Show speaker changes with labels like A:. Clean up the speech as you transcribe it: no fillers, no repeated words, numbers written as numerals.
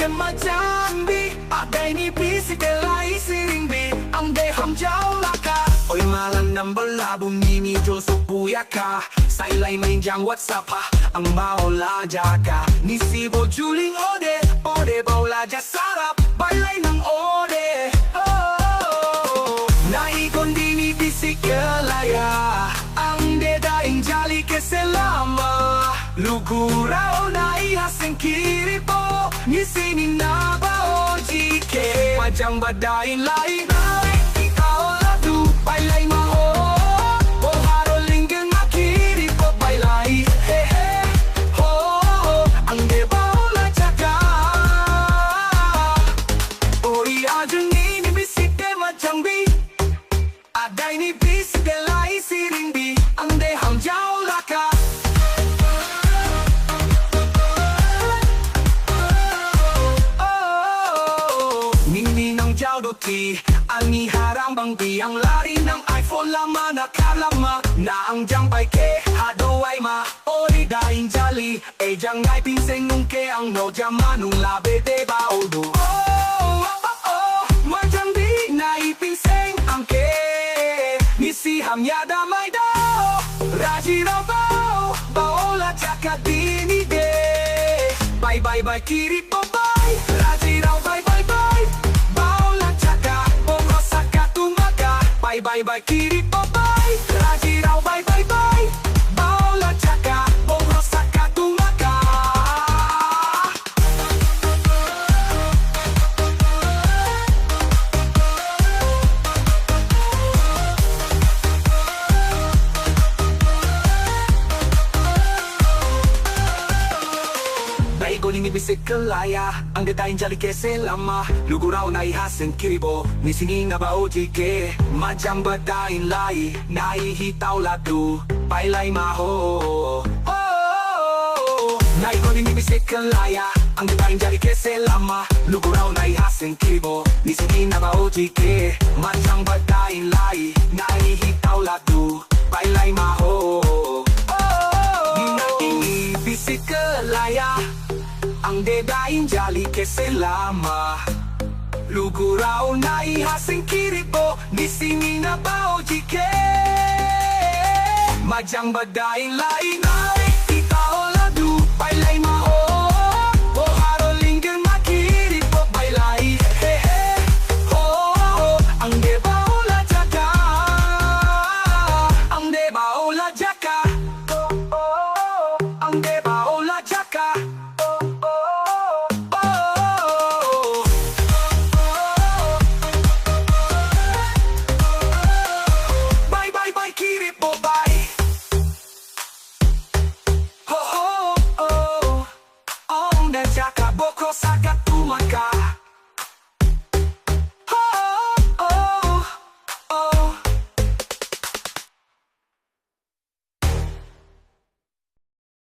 A: kan macam bi Adai ni bisik delai siring bi Ang de ham jauh laka Oi malam nang berlabung ni josok buyaka Sai lai main jang WhatsApp ha Ang mau la jaka Ni si bo juling ode bau la jasarap Bailai nang ode Naikon di ni bisik kelaya Ang de daing jali ke selama Lugurao na ihasing kiri po Ni sini na bao jike Macam badain lain Ikaw ladu Bailay maho O haro linggan makiri po bailay Hehe Ho Ang de bao la jaka O iadun ni bisik de macam bi Adai ni bisik de lai siring bi Ang de ham jauh laka Ani harang bang biang lari ng iPhone lama nakalama Na ang jang bay ke hado ay ma Ori daing jali E jang ngay pinseng nung ke ang no jamanung labe de ba odo Macam di na ipinseng ang ke Nisi ham ya damay daw Raji raw bao Baola jaka dini de Bye bye bye kiri po bye Raji raw bye bye bye Bye bye kiri po bye Raji raw bye bye bye Baola jaka Bongro saka tumaka Naikoling ibisik kelaya Ang detayin jali ke selama Lugurao na ihasin kiribo Nisingin na bao jike Macam badain lai Naihitaw ladu Bailay maho Naikoling ibisik kelaya Ang detayin jali ke selama Lugurao na ihasin kiribo Nisingin na bao jike Macam badain lai Naihitaw ladu Bailay maho Naikoling ibisik kelaya Ang dedain jali ke selama Lugurao na ihasing kiri po Di sini na bao jike Majang badain lain ay